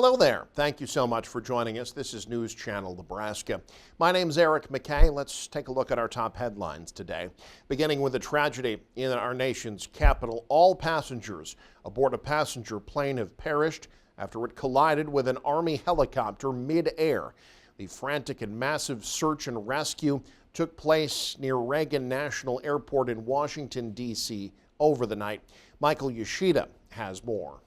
Hello there. Thank you so much for joining us. This is News Channel Nebraska. My name's Eric McKay. Let's take a look at our top headlines today. Beginning with a tragedy in our nation's capital. All passengers aboard a passenger plane have perished after it collided with an Army helicopter mid-air. The frantic and massive search and rescue took place near Reagan National Airport in Washington, D.C. over the night. Michael Yoshida has more.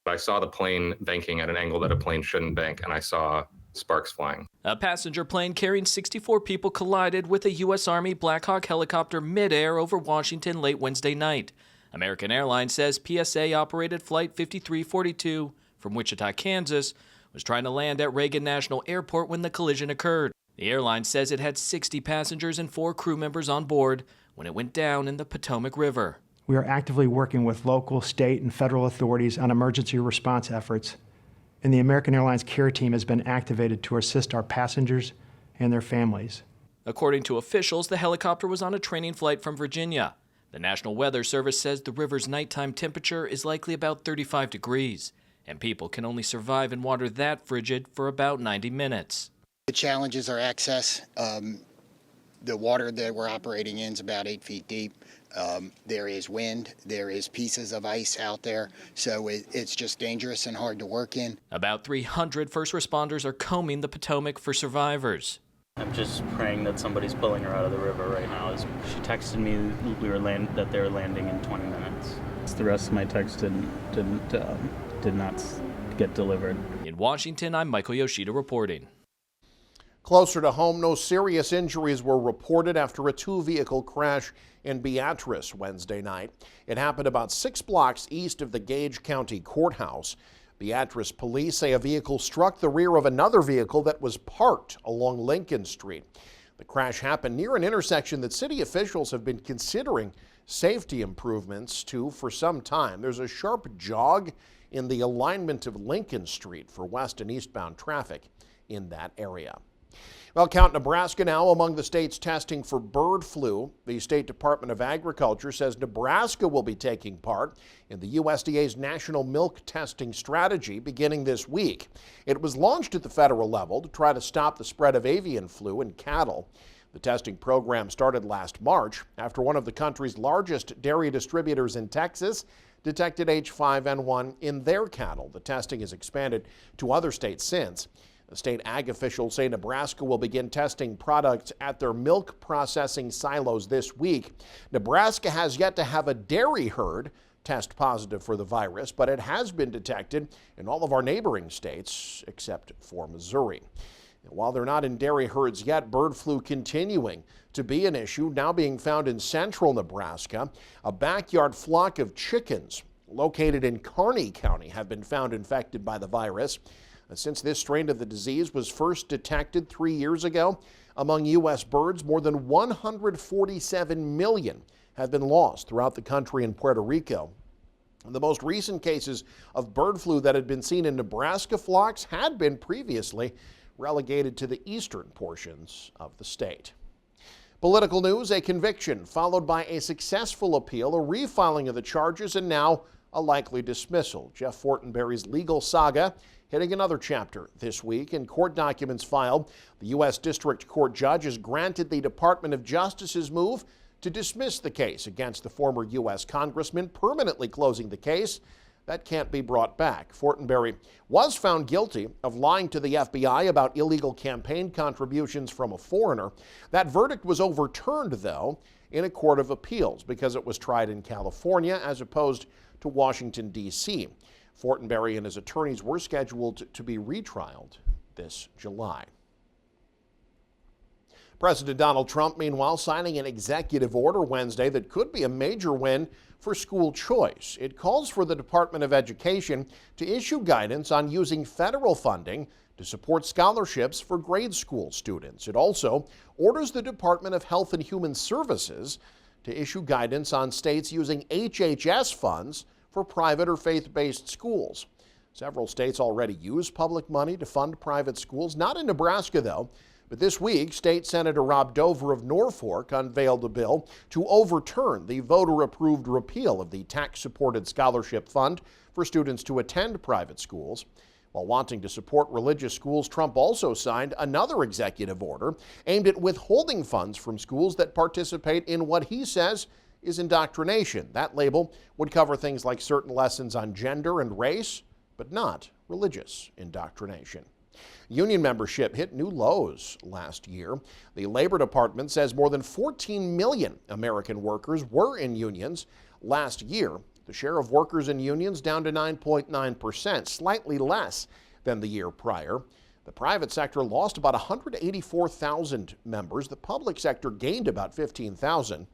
I saw the plane banking at an angle that a plane shouldn't bank, and I saw sparks flying. A passenger plane carrying 64 people collided with a U.S. Army Black Hawk helicopter midair over Washington late Wednesday night. American Airlines says PSA operated Flight 5342 from Wichita, Kansas, was trying to land at Reagan National Airport when the collision occurred. The airline says it had 60 passengers and 4 crew members on board when it went down in the Potomac River. We are actively working with local, state, and federal authorities on emergency response efforts, and the American Airlines care team has been activated to assist our passengers and their families. According to officials, the helicopter was on a training flight from Virginia. The National Weather Service says the river's nighttime temperature is likely about 35 degrees, and people can only survive in water that frigid for about 90 minutes. The challenges are access. The water that we're operating in is about 8 feet deep. There is wind, there is pieces of ice out there, so it's just dangerous and hard to work in. About 300 first responders are combing the Potomac for survivors. I'm just praying that somebody's pulling her out of the river right now. She texted me that they were landing in 20 minutes. The rest of my text did not get delivered. In Washington, I'm Michael Yoshida reporting. Closer to home, no serious injuries were reported after a 2-vehicle crash in Beatrice Wednesday night. It happened about 6 blocks east of the Gage County Courthouse. Beatrice police say a vehicle struck the rear of another vehicle that was parked along Lincoln Street. The crash happened near an intersection that city officials have been considering safety improvements to for some time. There's a sharp jog in the alignment of Lincoln Street for west and eastbound traffic in that area. Well, count Nebraska now among the states testing for bird flu. The State Department of Agriculture says Nebraska will be taking part in the USDA's National Milk Testing Strategy beginning this week. It was launched at the federal level to try to stop the spread of avian flu in cattle. The testing program started last March after one of the country's largest dairy distributors in Texas detected H5N1 in their cattle. The testing has expanded to other states since. The state ag officials say Nebraska will begin testing products at their milk processing silos this week. Nebraska has yet to have a dairy herd test positive for the virus, but it has been detected in all of our neighboring states except for Missouri. And while they're not in dairy herds yet, bird flu continuing to be an issue, now being found in central Nebraska. A backyard flock of chickens located in Kearney County have been found infected by the virus. Since this strain of the disease was first detected 3 years ago, among U.S. birds, more than 147 million have been lost throughout the country and Puerto Rico. The most recent cases of bird flu that had been seen in Nebraska flocks had been previously relegated to the eastern portions of the state. Political news, a conviction followed by a successful appeal, a refiling of the charges, and now a likely dismissal. Jeff Fortenberry's legal saga hitting another chapter this week. In court documents filed, the U.S. District Court judge has granted the Department of Justice's move to dismiss the case against the former U.S. congressman, permanently closing the case. That can't be brought back. Fortenberry was found guilty of lying to the FBI about illegal campaign contributions from a foreigner. That verdict was overturned, though, in a court of appeals because it was tried in California as opposed to Washington, D.C. Fortenberry and his attorneys were scheduled to be retrialed this July. President Donald Trump, meanwhile, signing an executive order Wednesday that could be a major win for school choice. It calls for the Department of Education to issue guidance on using federal funding to support scholarships for grade school students. It also orders the Department of Health and Human Services to issue guidance on states using HHS funds for private or faith-based schools. Several states already use public money to fund private schools, not in Nebraska, though. But this week, State Senator Rob Dover of Norfolk unveiled a bill to overturn the voter-approved repeal of the tax-supported scholarship fund for students to attend private schools. While wanting to support religious schools, Trump also signed another executive order aimed at withholding funds from schools that participate in what he says is indoctrination. That label would cover things like certain lessons on gender and race, but not religious indoctrination. Union membership hit new lows last year. The Labor Department says more than 14 million American workers were in unions last year. The share of workers in unions down to 9.9%, slightly less than the year prior. The private sector lost about 184,000 members. The public sector gained about 15,000.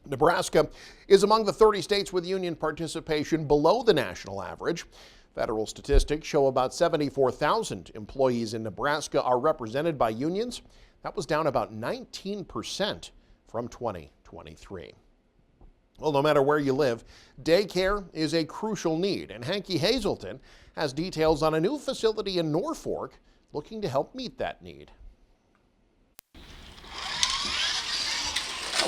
Nebraska is among the 30 states with union participation below the national average. Federal statistics show about 74,000 employees in Nebraska are represented by unions. That was down about 19% from 2023. Well, no matter where you live, daycare is a crucial need, and Hanky Hazelton has details on a new facility in Norfolk looking to help meet that need.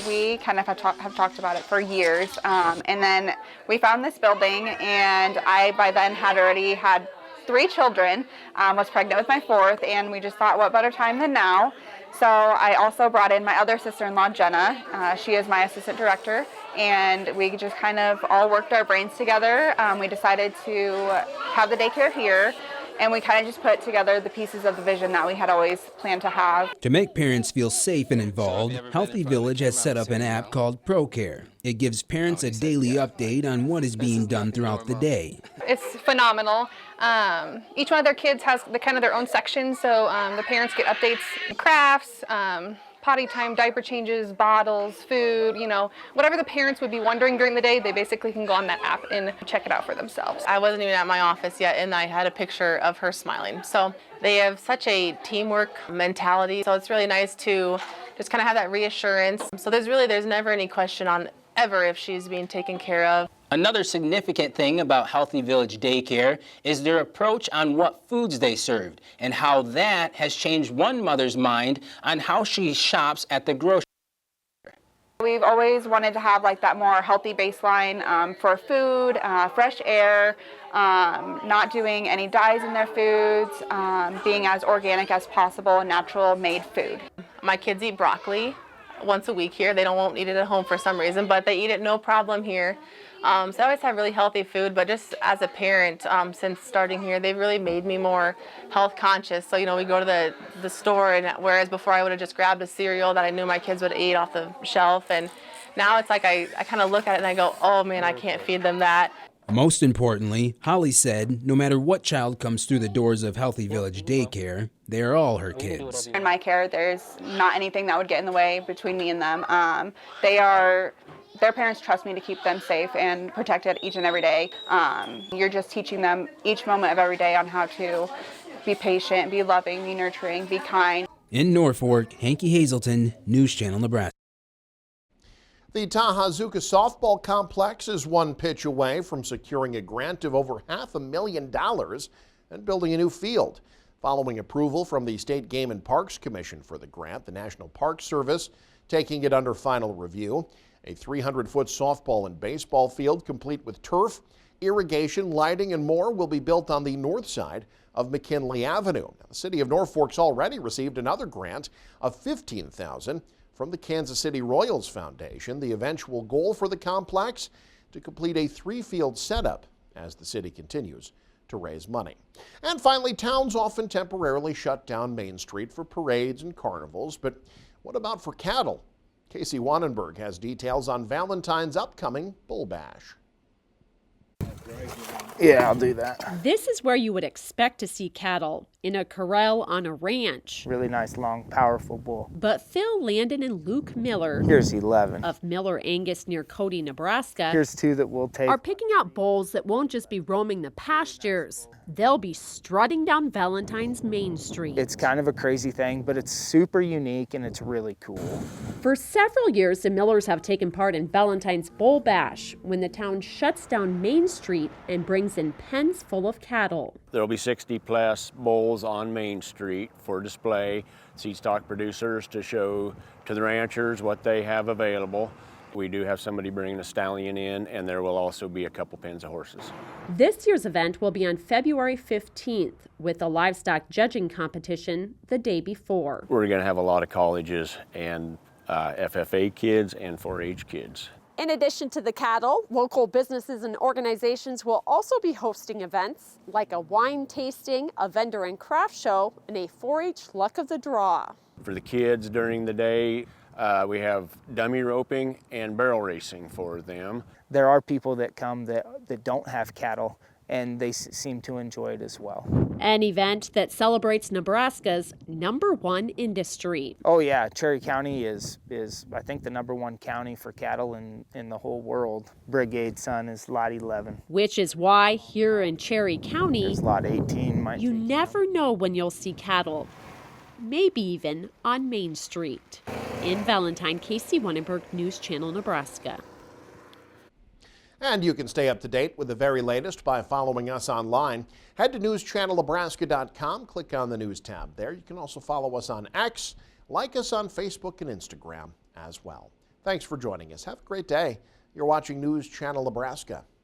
We kind of have talked about it for years, and then we found this building, and I by then had already had 3 children, was pregnant with my 4th, and we just thought, what better time than now? So I also brought in my other sister-in-law, Jenna. She is my assistant director, and we just kind of all worked our brains together. We decided to have the daycare here, and we kind of just put together the pieces of the vision that we had always planned to have. To make parents feel safe and involved, Healthy Village has set up an app called ProCare. It gives parents a daily update on what is being done throughout the day. It's phenomenal. Each one of their kids has kind of their own section, so the parents get updates, crafts, potty time, diaper changes, bottles, food, whatever the parents would be wondering during the day, they basically can go on that app and check it out for themselves. I wasn't even at my office yet, and I had a picture of her smiling. So they have such a teamwork mentality, so it's really nice to just kind of have that reassurance. So there's never any question on ever if she's being taken care of. Another significant thing about Healthy Village Daycare is their approach on what foods they served and how that has changed one mother's mind on how she shops at the grocery store. We've always wanted to have like that more healthy baseline for food, fresh air, not doing any dyes in their foods, being as organic as possible and natural made food. My kids eat broccoli once a week here. They won't eat it at home for some reason, but they eat it no problem here. So I always have really healthy food, but just as a parent, since starting here, they've really made me more health conscious. So, we go to the store, and whereas before I would have just grabbed a cereal that I knew my kids would eat off the shelf, and now it's like I kind of look at it and I go, oh man, I can't feed them that. Most importantly, Holly said no matter what child comes through the doors of Healthy Village Daycare, they are all her kids. In my care, there's not anything that would get in the way between me and them. Their parents trust me to keep them safe and protected each and every day. You're just teaching them each moment of every day on how to be patient, be loving, be nurturing, be kind. In Norfolk, Hanky Hazelton, News Channel, Nebraska. The Tahazuka softball complex is one pitch away from securing a grant of over $500,000 and building a new field. Following approval from the State Game and Parks Commission for the grant, the National Park Service taking it under final review. A 300-foot softball and baseball field complete with turf, irrigation, lighting, and more will be built on the north side of McKinley Avenue. Now, the city of Norfolk's already received another grant of $15,000 from the Kansas City Royals Foundation. The eventual goal for the complex to complete a 3-field setup as the city continues to raise money. And finally, towns often temporarily shut down Main Street for parades and carnivals, but what about for cattle? Casey Wannenberg has details on Valentine's upcoming Bull Bash. Yeah, I'll do that. This is where you would expect to see cattle, in a corral on a ranch. Really nice, long, powerful bull. But Phil Landon and Luke Miller, here's 11, of Miller Angus near Cody, Nebraska, here's 2 that we'll take, are picking out bulls that won't just be roaming the pastures. They'll be strutting down Valentine's Main Street. It's kind of a crazy thing, but it's super unique and it's really cool. For several years, the Millers have taken part in Valentine's Bull Bash, when the town shuts down Main Street and brings in pens full of cattle. There'll be 60 plus bulls on Main Street for display, seed stock producers to show to the ranchers what they have available. We do have somebody bringing a stallion in, and there will also be a couple pens of horses. This year's event will be on February 15th, with a livestock judging competition the day before. We're going to have a lot of colleges and FFA kids and 4-H kids. In addition to the cattle, local businesses and organizations will also be hosting events like a wine tasting, a vendor and craft show, and a 4-H luck of the draw. For the kids during the day, we have dummy roping and barrel racing for them. There are people that come that don't have cattle, and they seem to enjoy it as well. An event that celebrates Nebraska's #1 industry. Oh yeah, Cherry County is I think the #1 county for cattle in the whole world. Brigade Sun is lot 11. Which is why here in Cherry County, There's lot 18. You never know when you'll see cattle, maybe even on Main Street. In Valentine, Casey Wannenberg, News Channel, Nebraska. And you can stay up to date with the very latest by following us online. Head to newschannelnebraska.com, click on the News tab there. You can also follow us on X, like us on Facebook and Instagram as well. Thanks for joining us. Have a great day. You're watching News Channel Nebraska.